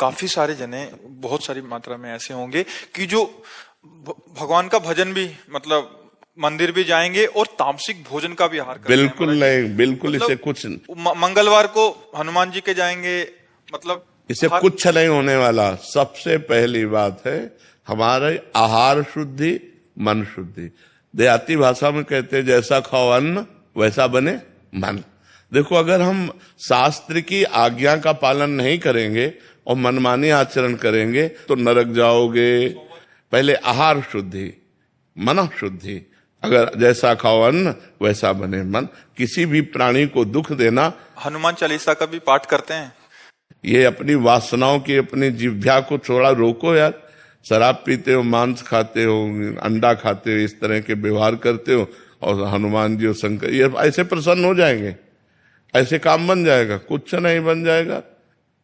काफी सारे जने बहुत सारी मात्रा में ऐसे होंगे कि जो भगवान का भजन भी मतलब मंदिर भी जाएंगे और तामसिक भोजन का भी आहार करते बिल्कुल हैं। नहीं, बिल्कुल मतलब इसे कुछ मंगलवार को हनुमान जी के जाएंगे, मतलब इसे कुछ नहीं होने वाला। सबसे पहली बात है हमारे आहार शुद्धि, मन शुद्धि। देहाती भाषा में कहते हैं जैसा खाओ अन्न वैसा बने मन। देखो, अगर हम शास्त्र की आज्ञा का पालन नहीं करेंगे और मनमानी आचरण करेंगे तो नरक जाओगे। पहले आहार शुद्धि, मन शुद्धि। अगर जैसा खाओ अन्न वैसा बने मन। किसी भी प्राणी को दुख देना, हनुमान चालीसा का भी पाठ करते हैं। ये अपनी वासनाओं की, अपनी जिह्वा को थोड़ा रोको यार। शराब पीते हो, मांस खाते हो, अंडा खाते हो, इस तरह के व्यवहार करते हो और हनुमान जी और शंकर ये ऐसे प्रसन्न हो जाएंगे, ऐसे काम बन जाएगा? कुछ नहीं बन जाएगा।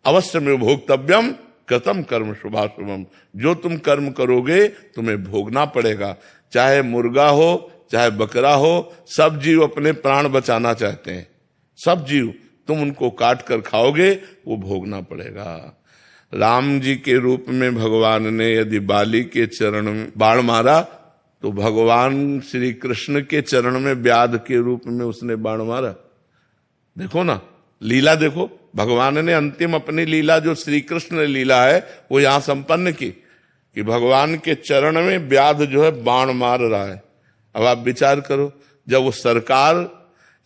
अवश्य में भोक्तव्यम कृतम कर्म शुभाशुभम। जो तुम कर्म करोगे तुम्हें भोगना पड़ेगा। चाहे मुर्गा हो, चाहे बकरा हो, सब जीव अपने प्राण बचाना चाहते हैं। सब जीव, तुम उनको काट कर खाओगे वो भोगना पड़ेगा। राम जी के रूप में भगवान ने यदि बाली के चरण में बाण मारा तो भगवान श्री कृष्ण के चरण में व्याध के रूप में उसने बाण मारा। देखो ना, लीला देखो। भगवान ने अंतिम अपनी लीला जो श्री कृष्ण ने लीला है वो यहां संपन्न की कि भगवान के चरण में व्याध जो है बाण मार रहा है। अब आप विचार करो, जब वो सरकार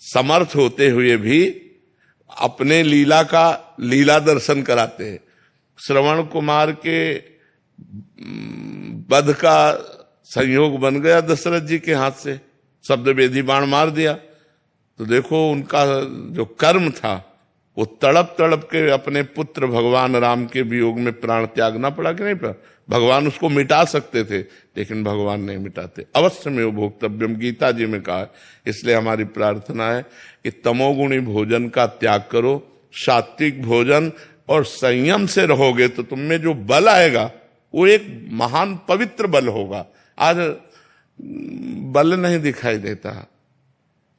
समर्थ होते हुए भी अपने लीला का लीला दर्शन कराते हैं। श्रवण कुमार के वध का संयोग बन गया दशरथ जी के हाथ से, शब्द वेदी बाण मार दिया। तो देखो उनका जो कर्म था वो तड़प तड़प के अपने पुत्र भगवान राम के वियोग में प्राण त्यागना पड़ा कि नहीं पड़ा? भगवान उसको मिटा सकते थे लेकिन भगवान नहीं मिटाते। अवश्य में वो भोक्तव्यम गीता जी में कहा है। इसलिए हमारी प्रार्थना है कि तमोगुणी भोजन का त्याग करो, सात्विक भोजन और संयम से रहोगे तो तुम में जो बल आएगा वो एक महान पवित्र बल होगा। आज बल नहीं दिखाई देता,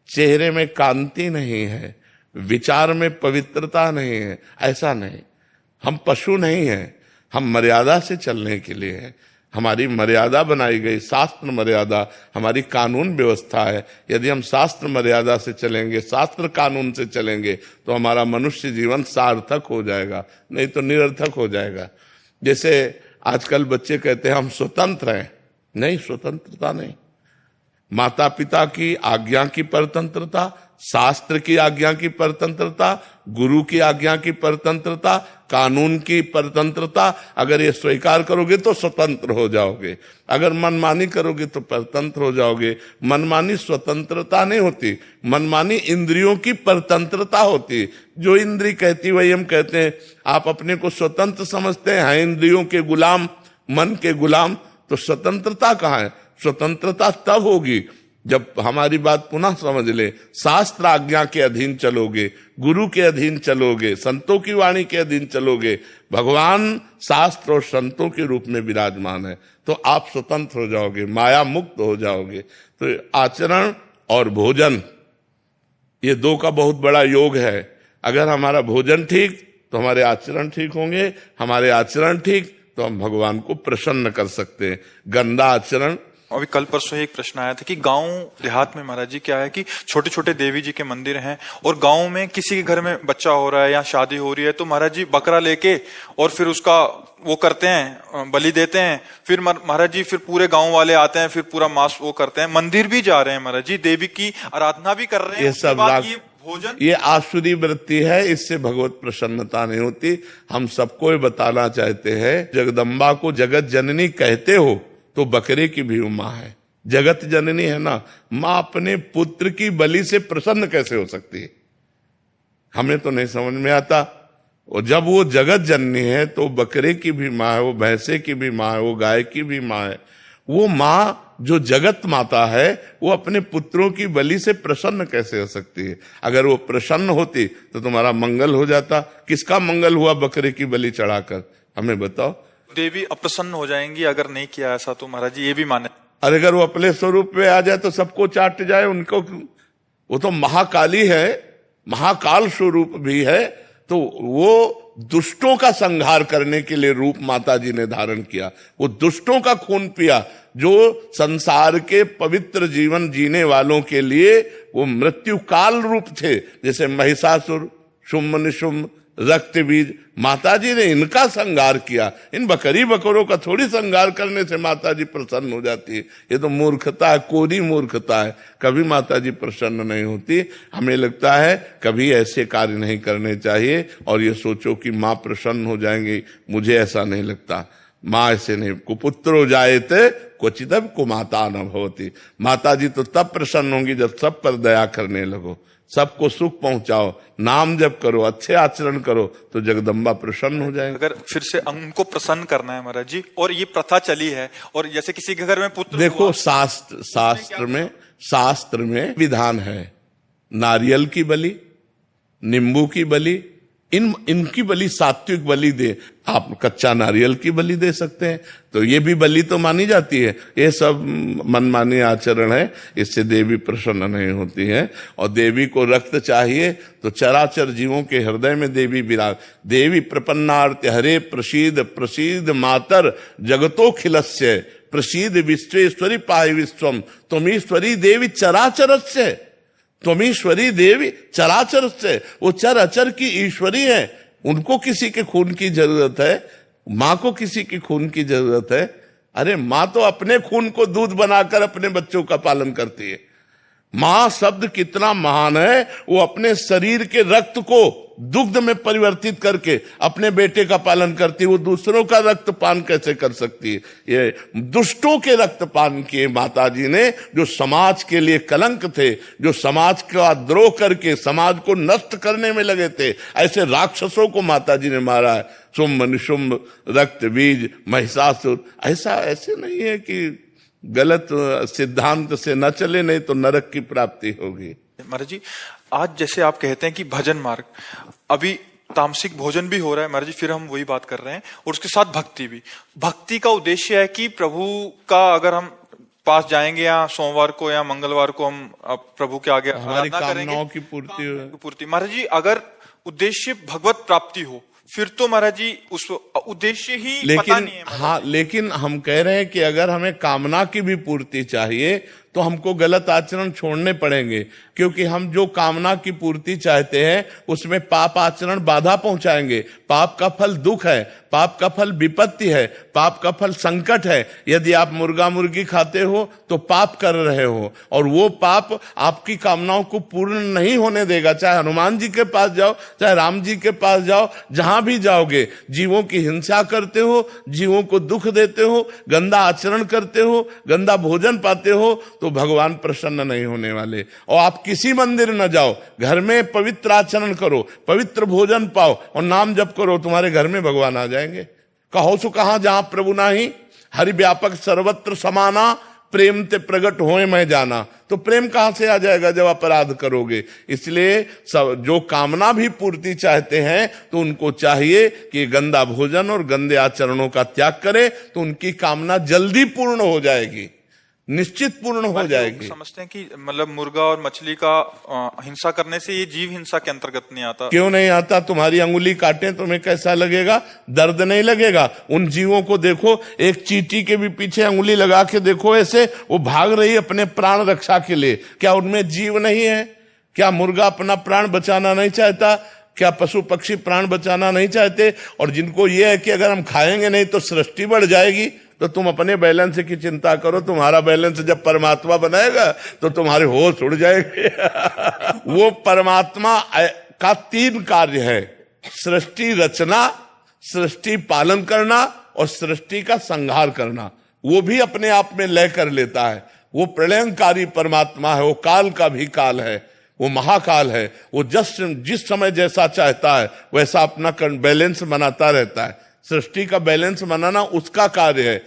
चेहरे में कांति नहीं है, विचार में पवित्रता नहीं है। ऐसा नहीं, हम पशु नहीं हैं, हम मर्यादा से चलने के लिए हैं। हमारी मर्यादा बनाई गई, शास्त्र मर्यादा हमारी कानून व्यवस्था है। यदि हम शास्त्र मर्यादा से चलेंगे, शास्त्र कानून से चलेंगे तो हमारा मनुष्य जीवन सार्थक हो जाएगा, नहीं तो निरर्थक हो जाएगा। जैसे आजकल बच्चे कहते हैं हम स्वतंत्र हैं। नहीं, स्वतंत्रता नहीं। माता पिता की आज्ञा की परतंत्रता, शास्त्र की आज्ञा की परतंत्रता, गुरु की आज्ञा की परतंत्रता, कानून की परतंत्रता, अगर ये स्वीकार करोगे तो स्वतंत्र हो जाओगे। अगर मनमानी करोगे तो परतंत्र हो जाओगे। मनमानी स्वतंत्रता नहीं होती, मनमानी इंद्रियों की परतंत्रता होती। जो इंद्री कहती वही हम कहते हैं। आप अपने को स्वतंत्र समझते हैं इंद्रियों के गुलाम, मन के गुलाम, तो स्वतंत्रता कहाँ है? स्वतंत्रता तब होगी जब हमारी बात पुनः समझ ले, शास्त्र आज्ञा के अधीन चलोगे, गुरु के अधीन चलोगे, संतों की वाणी के अधीन चलोगे। भगवान शास्त्र और संतों के रूप में विराजमान है तो आप स्वतंत्र हो जाओगे, माया मुक्त हो जाओगे। तो आचरण और भोजन, ये दो का बहुत बड़ा योग है। अगर हमारा भोजन ठीक तो हमारे आचरण ठीक होंगे, हमारे आचरण ठीक तो हम भगवान को प्रसन्न कर सकते हैं। गंदा आचरण। अभी कल परसों एक प्रश्न आया था कि गांव देहात में महाराज जी क्या है कि छोटे छोटे देवी जी के मंदिर हैं और गांव में किसी के घर में बच्चा हो रहा है या शादी हो रही है तो महाराज जी बकरा लेके और फिर उसका वो करते हैं, बलि देते हैं। फिर महाराज जी फिर पूरे गांव वाले आते हैं, फिर पूरा मांस वो करते हैं। मंदिर भी जा रहे हैं महाराज जी, देवी की आराधना भी कर रहे हैं। ये सब भोजन, ये आसुरी वृत्ति है, इससे भगवत प्रसन्नता नहीं होती। हम सबको बताना चाहते हैं, जगदम्बा को जगत जननी कहते हो तो बकरे की भी माँ है, जगत जननी है ना। माँ अपने पुत्र की बलि से प्रसन्न कैसे हो सकती है? हमें तो नहीं समझ में आता। और जब वो जगत जननी है तो बकरे की भी माँ है, वो भैंसे की भी माँ है, वो गाय की भी माँ है। वो माँ जो जगत माता है वो अपने पुत्रों की बलि से प्रसन्न कैसे हो सकती है? अगर वो प्रसन्न होती तो तुम्हारा मंगल हो जाता। किसका मंगल हुआ बकरे की बलि चढ़ाकर? हमें बताओ। देवी अप्रसन्न हो जाएंगी अगर नहीं किया ऐसा, तो महाराज जी ये भी माने। अरे अगर वो अपने स्वरूप में आ जाए तो सबको चाट जाए उनको। वो तो महाकाली है, महाकाल स्वरूप भी है, तो वो दुष्टों का संहार करने के लिए रूप माता जी ने धारण किया, वो दुष्टों का खून पिया, जो संसार के पवित्र जीवन जीने वालों के लिए वो मृत्यु काल रूप थे, जैसे महिषासुर, शुम्भ निशुम्भ, रक्त बीज, माता जी ने इनका संहार किया। इन बकरी बकरों का थोड़ी संहार करने से माता जी प्रसन्न हो जाती है, ये तो मूर्खता है, कोरी मूर्खता है, कभी माता जी प्रसन्न नहीं होती। हमें लगता है कभी ऐसे कार्य नहीं करने चाहिए और ये सोचो कि माँ प्रसन्न हो जाएंगी, मुझे ऐसा नहीं लगता। माँ ऐसे नहीं, कुपुत्रो जायते क्वचित कुमाता न भवति। माता जी तो तब प्रसन्न होंगी जब सब पर दया करने लगो, सबको सुख पहुंचाओ, नाम जप करो, अच्छे आचरण करो, तो जगदम्बा प्रसन्न हो जाएगी। अगर फिर से उनको प्रसन्न करना है महाराज जी, और ये प्रथा चली है, और जैसे किसी के घर में पुत्र देखो शास्त्र में विधान है, नारियल की बलि, नींबू की बलि, इनकी बलि सात्विक बलि दे। आप कच्चा नारियल की बलि दे सकते हैं, तो ये भी बलि तो मानी जाती है। ये सब मनमानी आचरण है, इससे देवी प्रसन्न नहीं होती है। और देवी को रक्त चाहिए तो चराचर जीवों के हृदय में देवी विराज। देवी प्रपन्नार्थ हरे प्रसीद प्रसीद मातर जगतोखिलस्य प्रसीद विश्वेश्वरी पाहि विश्वम त्वमीश्वरी देवी चराचरस्य। त्वमीश्वरी देवी चराचर से, वो चर अचर की ईश्वरी है, उनको किसी के खून की जरूरत है, माँ को किसी की खून की जरूरत है? अरे माँ तो अपने खून को दूध बनाकर अपने बच्चों का पालन करती है। माँ शब्द कितना महान है, वो अपने शरीर के रक्त को दुग्ध में परिवर्तित करके अपने बेटे का पालन करती है, वो दूसरों का रक्तपान कैसे कर सकती है? ये दुष्टों के रक्तपान किए माता जी ने, जो समाज के लिए कलंक थे, जो समाज का द्रोह करके समाज को नष्ट करने में लगे थे, ऐसे राक्षसों को माता जी ने मारा है। शुम्भ निशुम्भ, रक्त बीज, महिषासुर, ऐसे नहीं है कि गलत सिद्धांत से न चले, नहीं तो नरक की प्राप्ति होगी। महाराज जी, आज जैसे आप कहते हैं कि भजन मार्ग, अभी तामसिक भोजन भी हो रहा है महाराज जी, फिर हम वही बात कर रहे हैं, और उसके साथ भक्ति भी। भक्ति का उद्देश्य है कि प्रभु का अगर हम पास जाएंगे या सोमवार को या मंगलवार को हम प्रभु के आगे हमारी कामनाओं की पूर्ति। महाराज जी, अगर उद्देश्य भगवत प्राप्ति हो, फिर तो महाराज जी उस उद्देश्य ही पता नहीं है। हाँ, लेकिन हम कह रहे हैं कि अगर हमें कामना की भी पूर्ति चाहिए तो हमको गलत आचरण छोड़ने पड़ेंगे, क्योंकि हम जो कामना की पूर्ति चाहते हैं उसमें पाप आचरण बाधा पहुंचाएंगे। पाप का फल दुख है, पाप का फल विपत्ति है, पाप का फल संकट है। यदि आप मुर्गा मुर्गी खाते हो तो पाप कर रहे हो, और वो पाप आपकी कामनाओं को पूर्ण नहीं होने देगा। चाहे हनुमान जी के पास जाओ, चाहे राम जी के पास जाओ, जहां भी जाओगे जीवों की हिंसा करते हो, जीवों को दुख देते हो, गंदा आचरण करते हो, गंदा भोजन पाते हो, तो भगवान प्रसन्न नहीं होने वाले। और आप किसी मंदिर न जाओ, घर में पवित्र आचरण करो, पवित्र भोजन पाओ और नाम जप करो, तुम्हारे घर में भगवान आ जाएंगे। कहो सो कहां जहां प्रभु नाही, हरि व्यापक सर्वत्र समाना, प्रेम ते प्रगट होए मैं जाना। तो प्रेम कहां से आ जाएगा जब अपराध करोगे? इसलिए सब जो कामना भी पूर्ति चाहते हैं तो उनको चाहिए कि गंदा भोजन और गंदे आचरणों का त्याग करें, तो उनकी कामना जल्दी पूर्ण हो जाएगी, निश्चित पूर्ण हो जाएगी। समझते हैं कि मतलब मुर्गा और मछली का हिंसा करने से ये जीव हिंसा के अंतर्गत नहीं आता। क्यों नहीं आता? तुम्हारी अंगुली काटे तुम्हें कैसा लगेगा? दर्द नहीं लगेगा? उन जीवों को देखो, एक चींटी के भी पीछे अंगुली लगा के देखो, ऐसे वो भाग रही अपने प्राण रक्षा के लिए। क्या उनमें जीव नहीं है? क्या मुर्गा अपना प्राण बचाना नहीं चाहता? क्या पशु पक्षी प्राण बचाना नहीं चाहते? और जिनको ये है कि अगर हम खाएंगे नहीं तो सृष्टि बढ़ जाएगी, तो तुम अपने बैलेंस की चिंता करो। तुम्हारा बैलेंस जब परमात्मा बनाएगा तो तुम्हारे होश उड़ जाएंगे। वो परमात्मा का 3 कार्य है, सृष्टि रचना, सृष्टि पालन करना और सृष्टि का संहार करना। वो भी अपने आप में लय कर लेता है। वो प्रलयंकारी परमात्मा है, वो काल का भी काल है, वो महाकाल है। वो जिस समय जैसा चाहता है वैसा अपना बैलेंस बनाता रहता है। सृष्टि का बैलेंस बनाना उसका कार्य है।